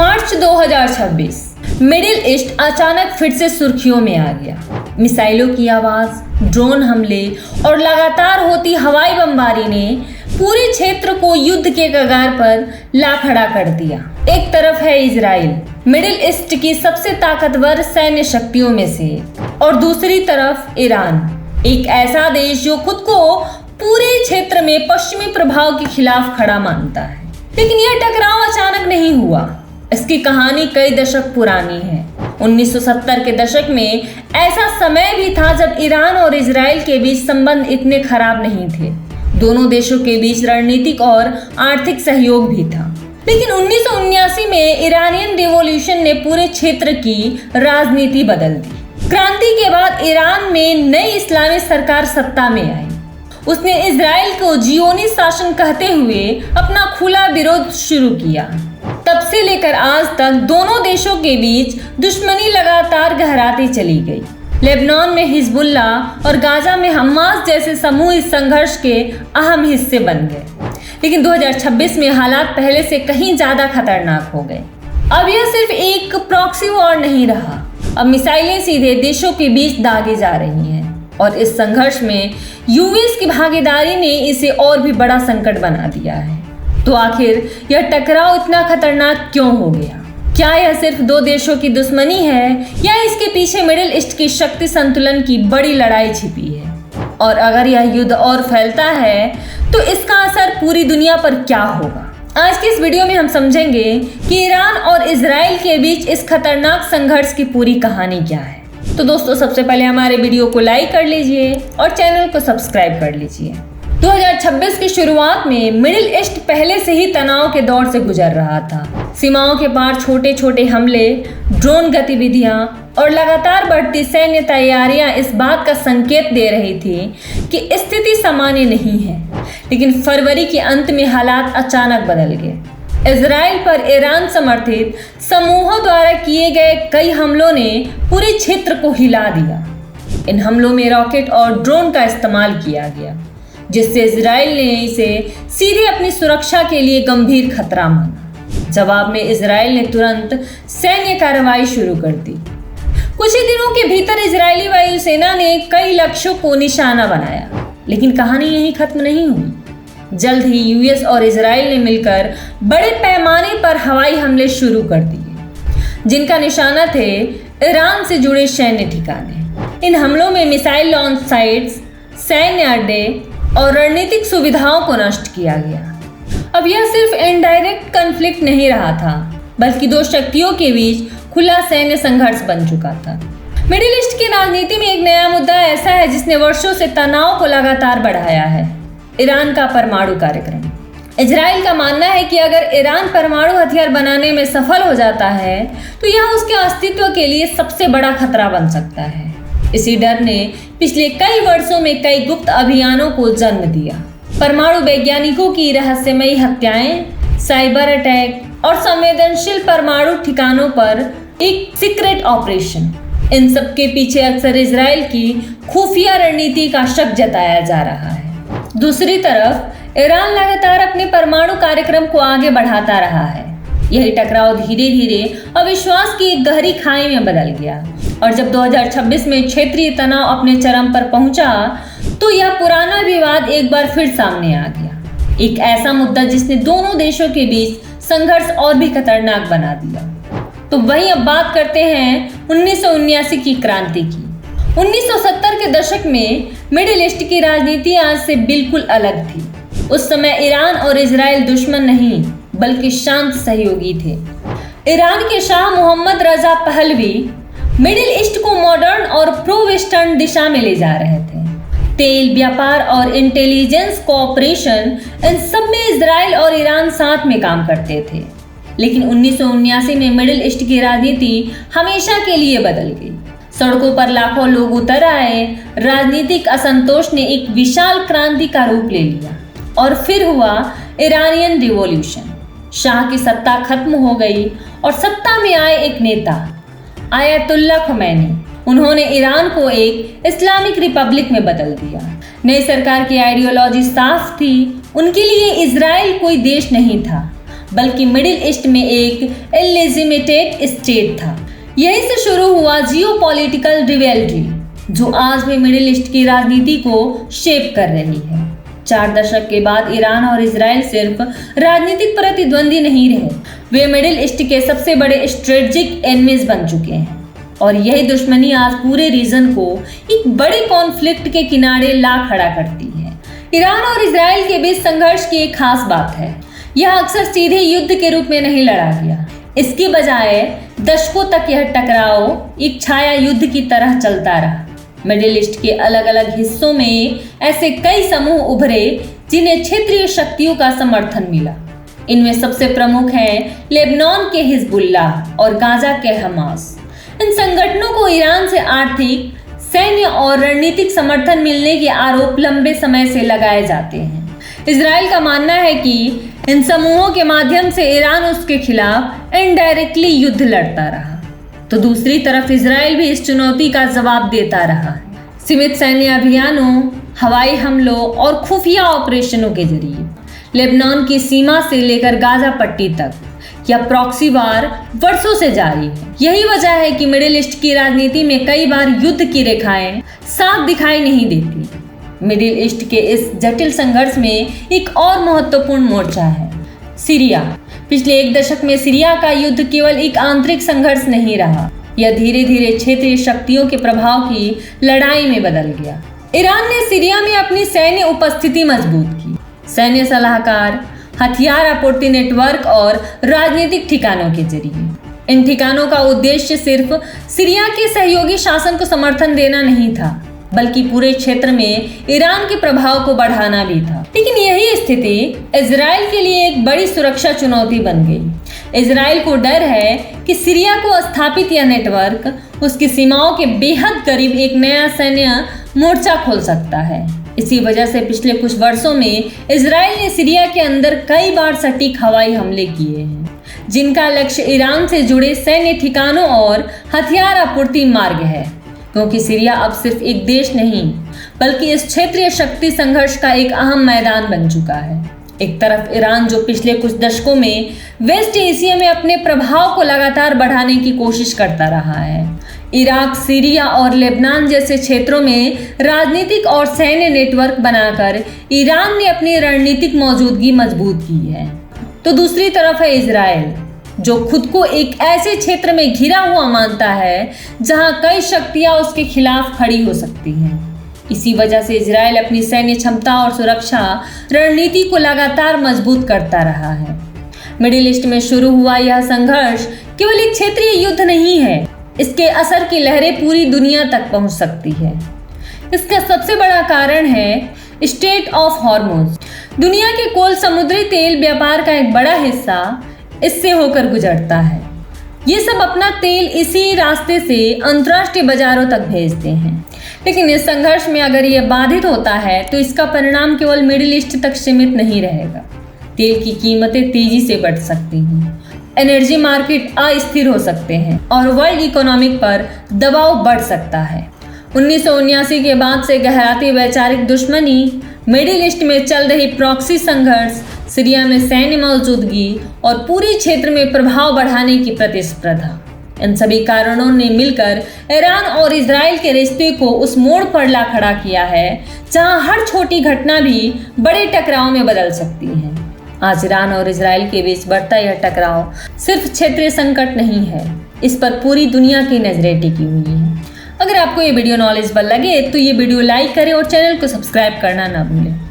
मार्च 2026 middle east अचानक फिर से सुर्खियों में आ गया। मिसाइलों की आवाज, ड्रोन हमले और लगातार होती हवाई बमबारी ने पूरे क्षेत्र को युद्ध के कगार पर ला खड़ा कर दिया। एक तरफ है इजराइल, मिडिल ईस्ट की सबसे ताकतवर सैन्य शक्तियों में से, और दूसरी तरफ ईरान, एक ऐसा देश जो खुद को पूरे क्षेत्र में पश्चिमी प्रभाव के खिलाफ खड़ा मानता है। लेकिन यह टकराव अचानक नहीं हुआ। इसकी कहानी कई दशक पुरानी है। 1970 के दशक में ऐसा समय भी था जब ईरान और इजराइल के बीच संबंध इतने खराब नहीं थे। दोनों देशों के बीच रणनीतिक और आर्थिक सहयोग भी था। लेकिन 1979 में ईरानियन रिवॉल्यूशन ने पूरे क्षेत्र की राजनीति बदल दी। क्रांति के बाद ईरान में नई इस्लामी सरकार सत्ता में आई। उसने इजराइल को जियोनी शासन कहते हुए अपना खुला विरोध शुरू किया। तब से लेकर आज तक दोनों देशों के बीच दुश्मनी लगातार गहराती चली गई। लेबनान में हिजबुल्ला और गाजा में हमास जैसे समूह इस संघर्ष के अहम हिस्से बन गए। लेकिन 2026 में हालात पहले से कहीं ज्यादा खतरनाक हो गए। अब यह सिर्फ एक प्रॉक्सी वॉर नहीं रहा। अब मिसाइलें सीधे देशों के बीच दागी जा रही हैं, और इस संघर्ष में यूएस की भागीदारी ने इसे और भी बड़ा संकट बना दिया है। तो आखिर यह टकराव इतना खतरनाक क्यों हो गया? क्या यह सिर्फ दो देशों की दुश्मनी है, या इसके पीछे मिडिल ईस्ट की शक्ति संतुलन की बड़ी लड़ाई छिपी है? और अगर यह युद्ध और फैलता है तो इसका असर पूरी दुनिया पर क्या होगा? आज के इस वीडियो में हम समझेंगे कि ईरान और इजराइल के बीच इस खतरनाक संघर्ष की पूरी कहानी क्या है। तो दोस्तों, सबसे पहले हमारे वीडियो को लाइक कर लीजिए और चैनल को सब्सक्राइब कर लीजिए। 2026 की शुरुआत में मिडिल ईस्ट पहले से ही तनाव के दौर से गुजर रहा था। सीमाओं के पार छोटे छोटे हमले, ड्रोन गतिविधियां और लगातार बढ़ती सैन्य तैयारियां इस बात का संकेत दे रही थी कि स्थिति सामान्य नहीं है। लेकिन फरवरी के अंत में हालात अचानक बदल गए। इजराइल पर ईरान समर्थित समूहों द्वारा किए गए कई हमलों ने पूरे क्षेत्र को हिला दिया। इन हमलों में रॉकेट और ड्रोन का इस्तेमाल किया गया, जिससे इजराइल ने इसे सीधे अपनी सुरक्षा के लिए गंभीर खतरा माना। जवाब में इजराइल ने तुरंत सैन्य कार्रवाई शुरू कर दी। कुछ ही दिनों के भीतर इजरायली वायुसेना ने कई लक्ष्यों को निशाना बनाया। लेकिन कहानी यहीं खत्म नहीं हुई। जल्द ही यूएस और इजराइल ने मिलकर बड़े पैमाने पर हवाई हमले शुरू कर दिए, जिनका निशाना थे ईरान से जुड़े सैन्य ठिकाने। इन हमलों में मिसाइल लॉन्च साइट्स, सैन्य अड्डे और रणनीतिक सुविधाओं को नष्ट किया गया। अब यह सिर्फ इनडायरेक्ट कॉन्फ्लिक्ट नहीं रहा था, बल्कि दो शक्तियों के बीच खुला सैन्य संघर्ष बन चुका था। मिडिल ईस्ट की राजनीति में एक नया मुद्दा ऐसा है जिसने वर्षों से तनाव को लगातार बढ़ाया है: ईरान का परमाणु कार्यक्रम। इजराइल का मानना है कि अगर ईरान परमाणु हथियार बनाने में सफल हो जाता है तो यह उसके अस्तित्व के लिए सबसे बड़ा खतरा बन सकता है। इसी डर ने पिछले कई वर्षों में कई गुप्त अभियानों को जन्म दिया। परमाणु वैज्ञानिकों की रहस्यमयी हत्याएं, साइबर अटैक और संवेदनशील परमाणु ठिकानों पर एक सीक्रेट ऑपरेशन, इन सब के पीछे अक्सर इजराइल की खुफिया रणनीति का शक जताया जा रहा है। दूसरी तरफ ईरान लगातार अपने परमाणु कार्यक्रम को आगे बढ़ाता रहा है। यही टकराव धीरे धीरे अविश्वास की एक गहरी खाई में बदल गया, और जब 2026 में क्षेत्रीय तनाव अपने चरम पर पहुंचा तो यह पुराना विवाद एक बार फिर सामने आ गया। एक ऐसा मुद्दा जिसने दोनों देशों के बीच संघर्ष और भी खतरनाक बना दिया। तो वहीं अब बात करते हैं 1979 की क्रांति की। 1970 के दशक में मिडिल ईस्ट की राजनीति आज से बिल्कुल अलग थी। उस समय ईरान और इजराइल दुश्मन नहीं, बल्कि शांत सहयोगी थे। ईरान के Shah Mohammad Reza Pahlavi Middle East को मॉडर्न और प्रो वेस्टर्न दिशा में ले जा रहे थे। तेल, व्यापार और इंटेलिजेंस कोऑपरेशन, इन सब में इजराइल और ईरान साथ में काम करते थे। लेकिन 1979 में मिडिल ईस्ट की राजनीति हमेशा के लिए बदल गई। सड़कों पर लाखों लोग उतर आए। राजनीतिक असंतोष ने एक विशाल क्रांति का रूप ले लिया, और फिर हुआ ईरानियन रिवॉल्यूशन। शाह की सत्ता खत्म हो गई और सत्ता में आए एक नेता, आयतुल्ला खमैनी। उन्होंने ईरान को एक इस्लामिक रिपब्लिक में बदल दिया। नई सरकार की आइडियोलॉजी साफ थी। उनके लिए इजराइल कोई देश नहीं था, बल्कि मिडिल ईस्ट में एक इलेजिटिमेट स्टेट था। यहीं से शुरू हुआ जियोपॉलिटिकल रिवेलरी, जो आज भी मिडिल ईस्ट की राजनीति को शेप कर रही है। 4 दशक के बाद ईरान और इजराइल सिर्फ राजनीतिक प्रतिद्वंदी नहीं रहे, वे मिडिल ईस्ट के सबसे बड़े स्ट्रेटेजिक एनिमीज बन चुके हैं। और यही दुश्मनी आज पूरे रीजन को एक बड़े कॉन्फ्लिक्ट के किनारे ला खड़ा करती है। ईरान और इजराइल के बीच संघर्ष की एक खास बात है, यह अक्सर सीधे युद्ध के रूप में नहीं लड़ा गया। इसकी बजाय दशकों तक यह टकराव एक छाया युद्ध की तरह चलता रहा। मिडिल ईस्ट के अलग अलग हिस्सों में ऐसे कई समूह उभरे जिन्हें क्षेत्रीय शक्तियों का समर्थन मिला। इनमें सबसे प्रमुख हैं लेबनान के हिजबुल्लाह और गाजा के हमास। इन संगठनों को ईरान से आर्थिक, सैन्य और रणनीतिक समर्थन मिलने के आरोप लंबे समय से लगाए जाते हैं। इजराइल का मानना है कि इन समूहों के माध्यम से ईरान उसके खिलाफ इनडायरेक्टली युद्ध लड़ता रहा, तो दूसरी तरफ इजराइल भी इस चुनौती का जवाब देता रहा है। सीमित सैन्य अभियानों, हवाई हमलों और खुफिया ऑपरेशनों के जरिए लेबनान की सीमा से लेकर गाजा पट्टी तक यह प्रॉक्सी वार वर्षों से जारी है। यही वजह है कि मिडिल ईस्ट की राजनीति में कई बार युद्ध की रेखाएं साफ दिखाई नहीं देती। मिडिल ईस्ट के इस जटिल संघर्ष में एक और महत्वपूर्ण मोर्चा है सीरिया। पिछले 1 दशक में सीरिया का युद्ध केवल एक आंतरिक संघर्ष नहीं रहा, यह धीरे धीरे क्षेत्रीय शक्तियों के प्रभाव की लड़ाई में बदल गया। ईरान ने सीरिया में अपनी सैन्य उपस्थिति मजबूत की। सैन्य सलाहकार, हथियार आपूर्ति नेटवर्क और राजनीतिक ठिकानों के जरिए। इन ठिकानों का उद्देश्य सिर्फ सीरिया के सहयोगी शासन को समर्थन देना नहीं था, बल्कि पूरे क्षेत्र में ईरान के प्रभाव को बढ़ाना भी था। लेकिन यही स्थिति इजराइल के लिए एक बड़ी सुरक्षा चुनौती बन गई। इजराइल को डर है कि सीरिया को स्थापित यह नेटवर्क उसकी सीमाओं के बेहद करीब एक नया सैन्य मोर्चा खोल सकता है। इसी वजह से पिछले कुछ वर्षों में इजराइल ने सीरिया के अंदर कई बार सटीक हवाई हमले किए हैं, जिनका लक्ष्य ईरान से जुड़े सैन्य ठिकानों और हथियार आपूर्ति मार्ग है। क्योंकि सीरिया अब सिर्फ एक देश नहीं, बल्कि इस क्षेत्रीय शक्ति संघर्ष का एक अहम मैदान बन चुका है। एक तरफ ईरान, जो पिछले कुछ दशकों में वेस्ट एशिया में अपने प्रभाव को लगातार बढ़ाने की कोशिश करता रहा है। इराक, सीरिया और लेबनान जैसे क्षेत्रों में राजनीतिक और सैन्य नेटवर्क बनाकर ईरान ने अपनी रणनीतिक मौजूदगी मजबूत की है। तो दूसरी तरफ है इजराइल, जो खुद को एक ऐसे क्षेत्र में घिरा हुआ मानता है जहां कई शक्तियां उसके खिलाफ खड़ी हो सकती हैं। इसी वजह से इजराइल अपनी सैन्य क्षमता और सुरक्षा रणनीति को लगातार मजबूत करता रहा है। मिडिल ईस्ट में शुरू हुआ यह संघर्ष केवल एक क्षेत्रीय युद्ध नहीं है, इसके असर की लहरें पूरी दुनिया तक पहुंच सकती है। इसका सबसे बड़ा कारण है स्ट्रेट ऑफ हॉर्मुज। दुनिया के कुल समुद्री तेल व्यापार का एक बड़ा हिस्सा इससे होकर गुजरता है। ये सब अपना तेल इसी रास्ते से अंतर्राष्ट्रीय बाजारों तक भेजते हैं। लेकिन इस संघर्ष में अगर ये बाधित होता है तो इसका परिणाम केवल मिडिल ईस्ट तक सीमित नहीं रहेगा। तेल की कीमतें तेजी से बढ़ सकती हैं, एनर्जी मार्केट अस्थिर हो सकते हैं और वर्ल्ड इकोनॉमिक पर दबाव बढ़ सकता है। 1979 के बाद से गहराती वैचारिक दुश्मनी, मिडिल ईस्ट में चल रही प्रॉक्सी संघर्ष, सीरिया में सैन्य मौजूदगी और पूरे क्षेत्र में प्रभाव बढ़ाने की प्रतिस्पर्धा, इन सभी कारणों ने मिलकर ईरान और इजराइल के रिश्ते को उस मोड़ पर ला खड़ा किया है जहां हर छोटी घटना भी बड़े टकराव में बदल सकती है। आज ईरान और इजराइल के बीच बढ़ता यह टकराव सिर्फ क्षेत्रीय संकट नहीं है, इस पर पूरी दुनिया की नजरें टिकी हुई हैं। अगर आपको ये वीडियो नॉलेजेबल लगे तो ये वीडियो लाइक करें और चैनल को सब्सक्राइब करना ना भूलें।